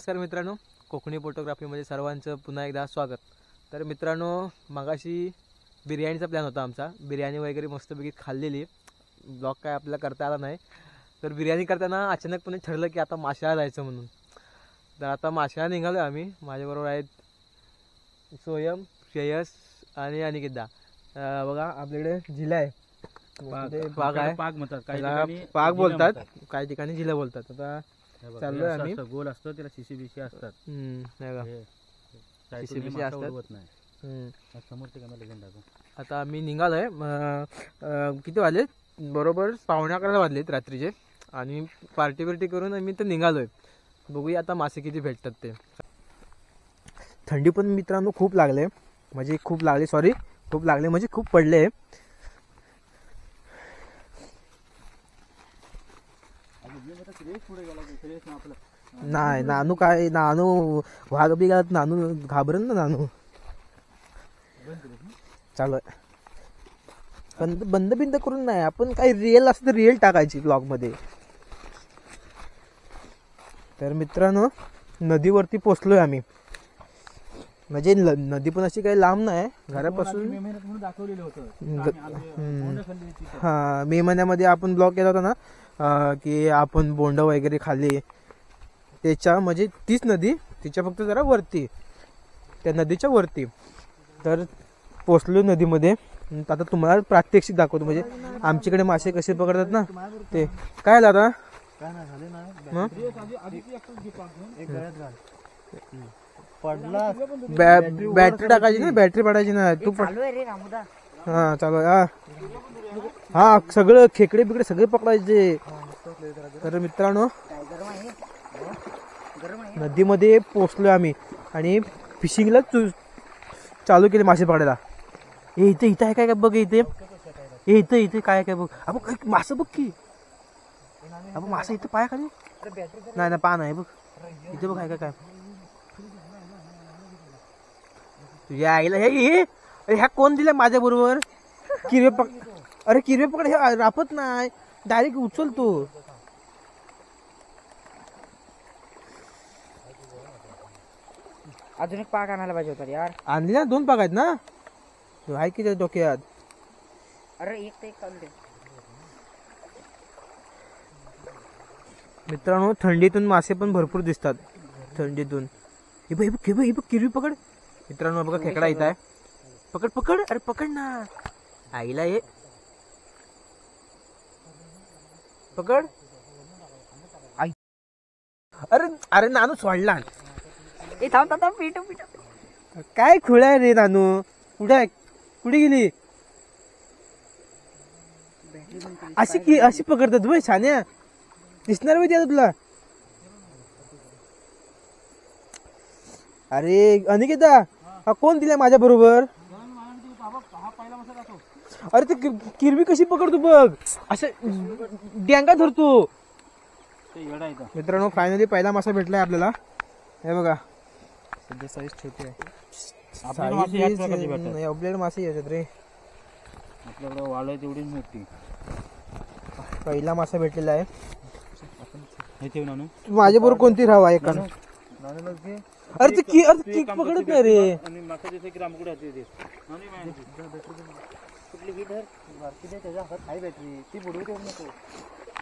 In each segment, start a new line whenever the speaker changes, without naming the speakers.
नमस्कार मित्रांनो, कोकणी फोटोग्राफीमध्ये सर्वांचं पुन्हा एकदा स्वागत. तर मित्रांनो, मगाशी बिर्याणीचा प्लॅन होता आमचा. बिर्याणी वगैरे मस्तपैकी खाल्लेली. ब्लॉग काय आपल्याला करता आला नाही. तर बिर्याणी करताना अचानकपणे ठरलं की आता माशाला जायचं म्हणून. तर आता माशाला निघालो आम्ही. माझ्याबरोबर आहेत सोयम, श्रेयस आणि अनिकेतदा. बघा आपल्याकडे जिला आहे, पाग आहे.
पाग म्हणतात,
पाग बोलतात, काही ठिकाणी जिला बोलतात. आता चाललोय आम्ही.
गोल असतो, त्याला शिशी असतात.
शिशी असतात.
समोर ते कॅमेरा घेऊन टाकू.
आता आम्ही निघालोय. किती वाजलेत? बरोबर 11:15 वाजलेत रात्रीचे. आणि पार्टी करून आम्ही तर निघालोय. बघूया आता मासे किती भेटतात ते. थंडी पण मित्रांनो खूप लागले, म्हणजे खूप लागले म्हणजे खूप पडले. नाही नानू काय, नानू वाघ बिघात, नानू घाबरेल ना. नानू चालू आहे. बंद बिंद करून नाही, आपण काही रिअल असं तर रिअल टाकायची ब्लॉग मध्ये. तर मित्रांनो, नदीवरती पोचलोय आम्ही. म्हणजे नदी पण अशी काही लांब नाही घरापासून. हा, मे महिन्यामध्ये आपण ब्लॉग केला होता ना, की आपण बोंड वगैरे खाल्ली. त्याच्या म्हणजे तीच नदी, तिच्या फक्त जरा वरती, त्या नदीच्या वरती. तर पोचलो नदीमध्ये. आता तुम्हाला प्रात्यक्षिक दाखवतो, म्हणजे आमच्याकडे मासे कसे पकडतात ना ते. काय आलं आता? बॅटरी टाकायची ना, बॅटरी पडायची ना. तू हा चालू आहे. हा सगळं खेकडे बिकडे सगळे पकडायचे. तर मित्रांनो, नदीमध्ये पोचलोय आम्ही आणि फिशिंगला चालू केले मासे पकडायला. इथे आहे काय काय बघ. इथे काय काय बघ. अबो मासे बघ की. अबो मासे इथे पाया खाली नाही पा नाही बघ. इथे बघ काय काय. तुझ्या आईला हे ह्या कोण दिल्या माझ्या बरोबर? अरे किरवे पकड. हे रापत नाही, डायरेक्ट उचलतो.
अजून एक पाक आणायला पाहिजे होता यार.
आणली ना, 2 पाक आहेत ना. आहे की त्या डोक्यात.
अरे एक ते एक काढून दे.
मित्रांनो, थंडीतून मासे पण भरपूर दिसतात. थंडीतून हे बघ किरवी पकड. मित्रांनो बघा, खेकडा इथं आहे. पकड. अरे पकड ना आईला. हे पकड. अरे नानू सोडला.
थांब पिटू.
काय खुळा रे नानू. कुठे गेली? अशी पकडतात भाई छान्या. दिसणार माहिती आता तुला. अरे अनिकेता, हा कोण दिलाय माझ्या बरोबर? अरे ते किरवी कशी पकडतो बघ. असं डेंगा धरतो. मित्रांनो, फायनली पहिला मासा भेटलाय आपल्याला. हे बघा, सध्या साईज छोटी आहे. आपल्याकडे मासे येतात रे.
आपल्याकडे वाळ तेवढी मोठी.
पहिला मासा भेटलेला आहे.
माझ्या
बरोबर कोणती राहावा एका. अरे ते पकडत नाही रे.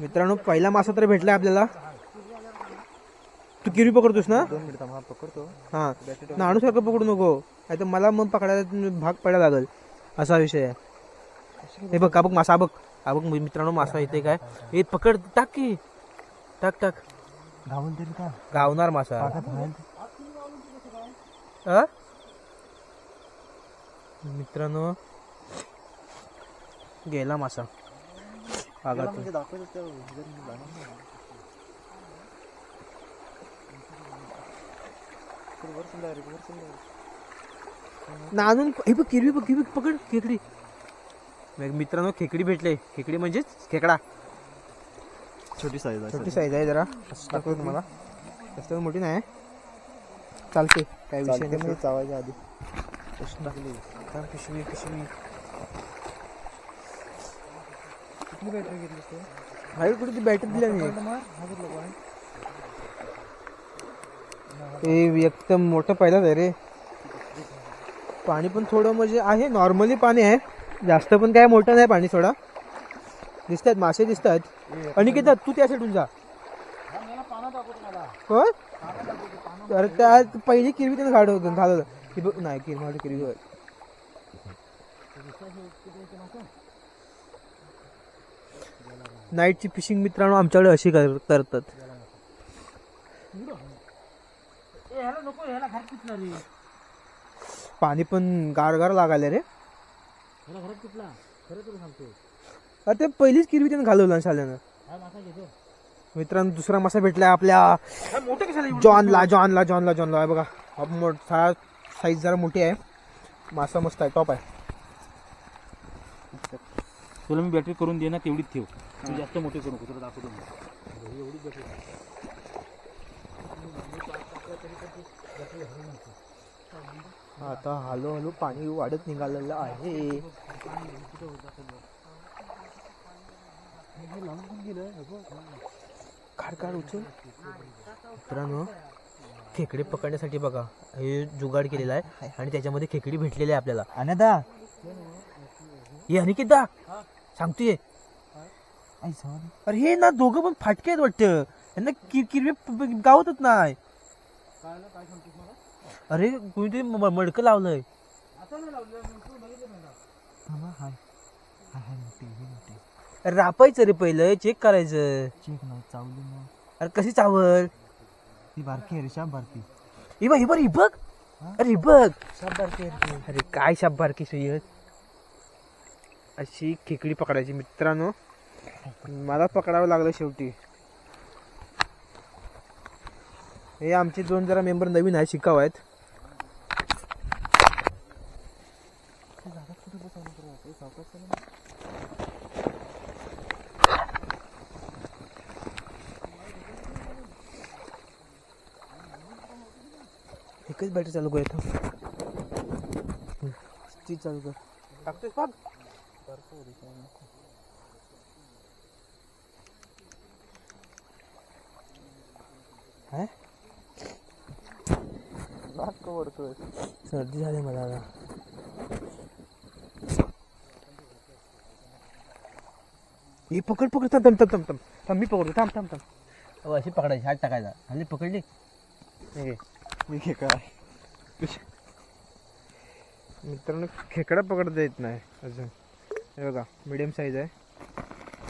मित्रांनो, पहिला मासा तर भेटलाय आपल्याला. तू किरवी पकडतोस ना? 2 मिनिट पकडतो. हा, नाणू सारखं पकडू नको, नाही तर मला मग पकडायला भाग पडायला लागल. असा विषय आहे. हे बघ, बघ मासा. बघ मित्रांनो, मासा इथे काय. हे पकड, टाक की. टाक. गावणार मासा. मित्रांनो, गेला मासा पागातून. नानून हे बघ किरवी पकड. खेकडी. मित्रांनो, खेकडी भेटले. खेकडी म्हणजेच खेकडा. छोटी साईज आहे जरा. दाखवतो तुम्हाला. जास्त मोठी नाही, चालते, काय विषय नाही. चावायच्या आधी पिशवी. किती बॅटरी घेतली? कुठे ती बॅटरी दिली नाही. हे एकदम मोठं पहिलाच आहे रे. पाणी पण थोडं म्हणजे आहे, नॉर्मली पाणी आहे, जास्त पण काय मोठं नाही पाणी. थोडा दिसतात मासे दिसतात. आणि किती तू त्या साईडून जा. हो अरे त्या पहिली किरवी त्यानं घालवलं की बघ नाही किरमाची किरवी. नाईटची फिशिंग मित्रांनो आमच्याकडे अशी करतात. पाणी पण गार लागायला रे. अरे ते पहिलीच किरवी त्यानं घालवलं शाल्यानं. मित्रांनो दुसरा मासा भेटलाय आपल्या जॉनला बघा. साईज जरा मोठी आहे. मासा मस्त आहे, टॉप आहे.
तुला मी बॅटरी करून दे ना, तेवढीच ठेव. तू जास्त मोठी करू नको, तुला दाखवतो. एवढी बॅटरी
आता हळूहळू पाणी वाढत निघालेलं आहे. खाडकाड उचल. मित्रांनो खेकडे पकडण्यासाठी बघा हे जुगाड केलेला आहे आणि त्याच्यामध्ये खेकडी भेटलेली आहे आपल्याला. अनदा ये अनिकेतदा सांगतोय. अरे हे ना दोघं पण फाटके आहेत वाटतं. यांना किरवे गावतच नाही. अरे कोणीतरी मडकं लावलंय. रापायचं रे पहिलं, चेक करायचं.
चेक नाही चावली ना.
अरे कशी चावल.
ती बारकी आहे, शाप बारकी.
ही बघ. अरे बघ
शाप बारकी आहे.
अरे काय शाप बारकी सय्यद. अशी खेकडी पकडायची मित्रांनो. मला पकडावं लागलं शेवटी. हे आमचे 2 जरा मेंबर नवीन आहे, शिकाव आहेत. एकच बॅटरी चालू कर. तीच चालू कर. टाकतोय बघ. सर्दी झाली मला आता. ही पकड थांब मी पकडतो. थांब अशी पकडायची, हात टाकायचा. हल्ली पकडली मी खेकडा. मित्रांनो खेकडा पकडता येत नाही अजून. हे बघा मिडियम साईज आहे,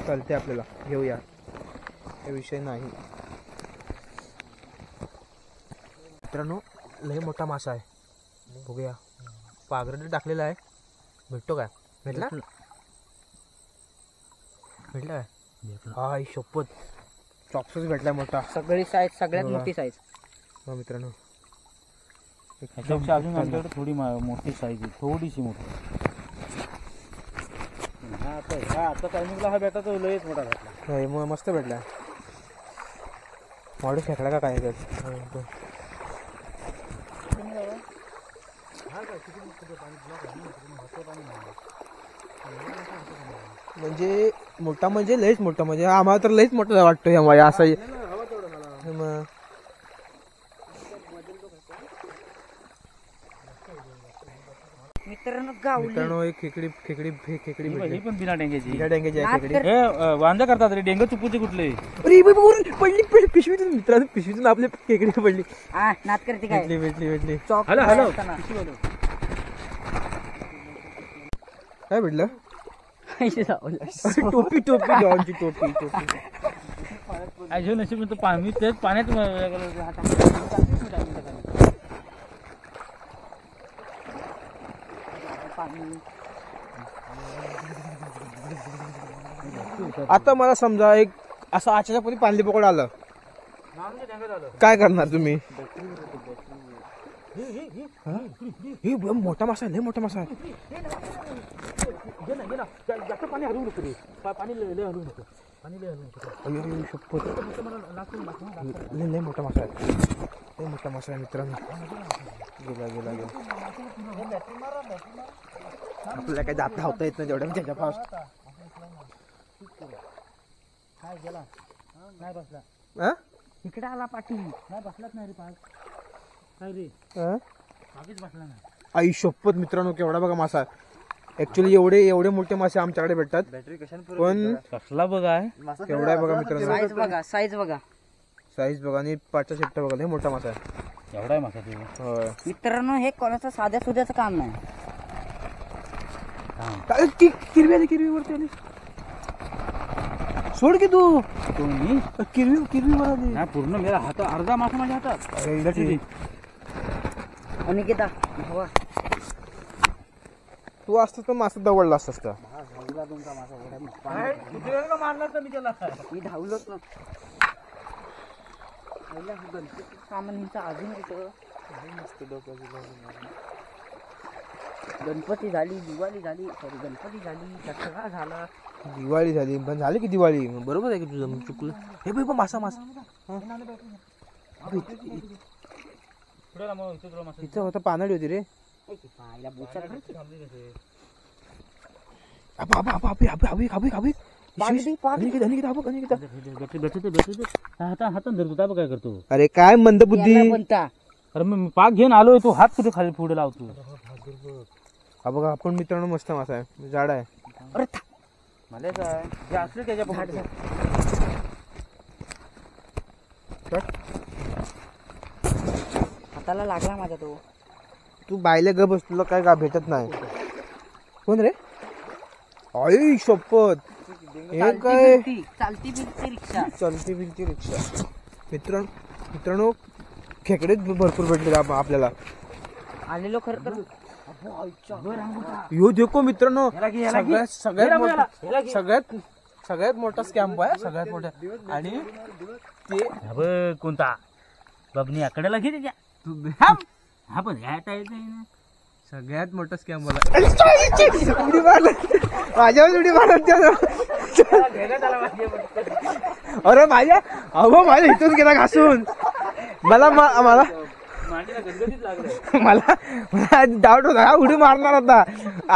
चालते आपल्याला, घेऊया, हे विषय नाही. मित्रांनो लय मोठा मासा आहे, बघूया. पागरडी टाकलेला आहे, भेटतो काय? भेटला काय? हा ही शपथ चॉक्सच भेटला मोठा.
सगळी साईज सगळ्यात मोठी साईज.
हो मित्रांनो
ह्याच्यापेक्षा अजून आमच्याकडे थोडी मोठी साईज आहे, थोडीशी मोठी. आता टायमिंगला हा भेटा तर लयच मोठा भेटला.
मस्त भेटला. मॉडेल फेकला का काय? म्हणजे मोठा म्हणजे लयच मोठा, म्हणजे आम्हाला तर लयच मोठा वाटतो ह्या माझ्या असं.
मित्रांनो
एक खेकडी
ही पण बिना डेंग्याची.
डेंग्याची आहे खेकडी.
वांदा करतात रे, डेंग चुपूचे कुठले?
अरे पडली पिशवीतून. मित्रांनो पिशवीतून आपली खेकडी पडली.
नात करते काय?
भेटली.
हॅलो
काय भेटलं? टोपी डॉनची टोपी.
अजून नशीब पाणी तेच पाण्यात.
आता मला समजा एक असं अचानकपणे पाणी पकड आलं, काय करणार तुम्ही? हे मोठा मासा आहे, लय मोठा मासा आहे.
जास्त पाणी हलवू नको रे, पाणी लय हलवू नको.
लय मोठा मासा आहे, लय मोठा मासा आहे मित्रांनो. गेला. आपल्याला काय जाता होता येत नाही जेवढ्या त्याच्या फास्ट.
नाही बसला.
इकडे आला पाठी.
नाही बसलाच नाही रे पाच. काय रे
अं?
कागद बसला ना.
आई शपथ मित्रांनो केवढा बघा मासा. ऍक्च्युली एवढे मोठे मासे आमच्याकडे भेटतात पण
कसला बघा
केवढा आहे बघा मित्रांनो.
साईज बघा साईज बघा
साईज बघा आणि पाचच्या शेपटा बघा लय मोठा मासा आहे.
एवढा आहे मासा तुझा.
होय.
मित्रांनो हे कोणाचं साध्या सुध्याचं काम नाही.
काय ती किरवी आली किरवीवरती आली. सोड की तू
तुम्ही
किरवी वर आली.
नाही पूर्ण मेरा हात अर्धा मासा माझ्या हातात.
अरे, हिला किती?
अनिकेता वा.
तू असतं तर मासा दवडला असतास का.
मी धावलोच ना. पहिला गणपती सामान हिंचा अजून कुठं. गणपती झाली दिवाळी झाली सॉरी गणपती झाली दसरा झाला.
दिवाळी झाली पण झाली की दिवाळी बरोबर आहे की तुझं मग चुकलं. हे बघ मासा मासा इथं होता पानाडी होती रे.
पाहिला बुचा
हातात धरतो दाबा काय करतो.
अरे काय मंद बुद्धी.
कोणता
अरे मग पाक घेऊन आलोय तू हात कुठे खाली पुढे लावतो.
हा बघा आपण मित्रांनो मस्त मासा आहे झाड आहे.
अरे
मला काय जे असलं त्याच्या पकडतो.
हाताला लागला माझा तो.
तू बायले ग बस तुला काय का भेटत नाही. कोण रे. आई शपथ हे काय
चालती फिरती रिक्षा.
चलती बिलती रिक्षा. मित्रांनो खेकडे भरपूर भेटले आपल्याला.
आलेलो खरं तर
यो देखो मित्रांनो
याला घे, याला घे.
सगळ्यात मोठा स्कॅम्प आहे सगळ्यात मोठा. आणि ते
कोणता बघणी आकड्याला घे त्याच्या. हा पण ह्या टाईप नाही.
सगळ्यात मोठा स्कॅम मला उडी मारला माझ्यावर उडी मारत. अरे माझ्या इथून गेला घासून. मला डाऊट होता हा उडी मारणार होता.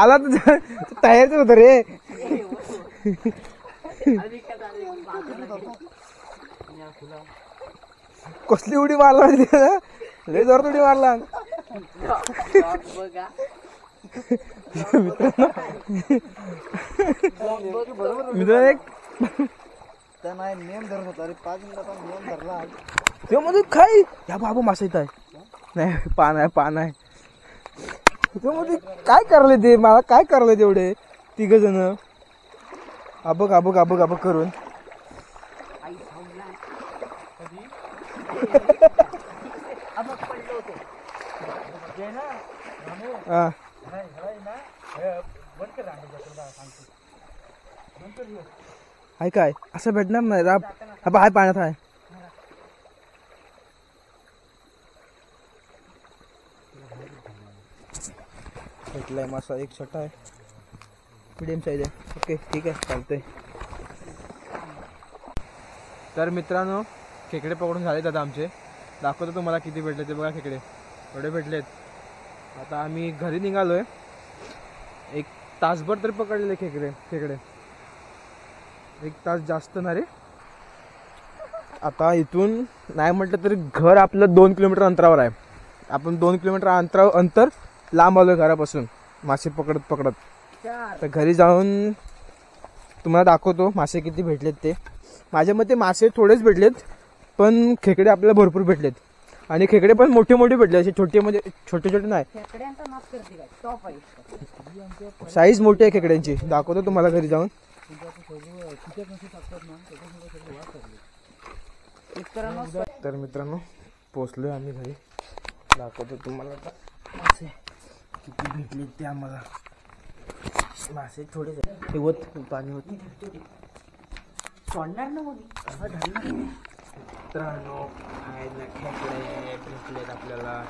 आला तर तयारच होत रे. कसली उडी मारला लय जोरात उडी मारला. मित्रांनो एक ते मध्ये खाई या बाबा मासा येत आहे. नाही पान आहे त्यामध्ये काय करले ते मला काय करले तेवढे तिघ जण आबक करून. हाय काय असं भेटणार नाही राब. हाय पाण्यात आहे. भेटलाय मासा एक छोटा आहे मिडियम साईज आहे. ओके ठीक आहे चालतंय. तर मित्रांनो खेकडे पकडून झालेत आता आमचे. दाखवतो तुम्हाला किती भेटले ते बघा. खेकडे एवढे भेटलेत. आता आम्ही घरी निघालोय. एक तासभर तरी पकडलेले खेकडे. एक तास जास्त ना रे. आता इथून नाही म्हटलं तरी घर आपलं 2 किलोमीटर अंतरावर आहे. आपण 2 किलोमीटर अंतर लांब आलोय घरापासून मासे पकडत. तर घरी जाऊन तुम्हाला दाखवतो मासे किती भेटलेत ते. माझ्या मते मासे थोडेच भेटलेत पण खेकडे आपल्याला भरपूर भेटलेत. आणि खेकडे पण मोठे भेटले. असे छोटे नाही. साईज मोठी आहे खेकड्यांची. दाखवतो तुम्हाला घरी जाऊन. तर मित्रांनो पोचलोय आम्ही घरी. दाखवतो तुम्हाला आता मासे किती भेटले ते आम्हाला. मासे थोडे पाणी होत
सोडणार ना कोणी.
मित्रांनो खायला खेकडे भेटलेत आपल्याला.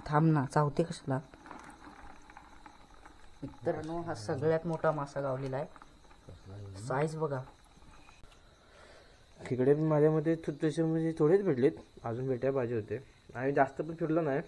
थांब ना चावते कशाला. मित्रांनो हा सगळ्यात मोठा मासा गावलेला आहे. साईज बघा.
खेकडे माझ्या मध्ये तसे म्हणजे थोडेच भेटलेत. अजून भेटायला पाहिजे होते. आणि जास्त पण फिरलो नाही.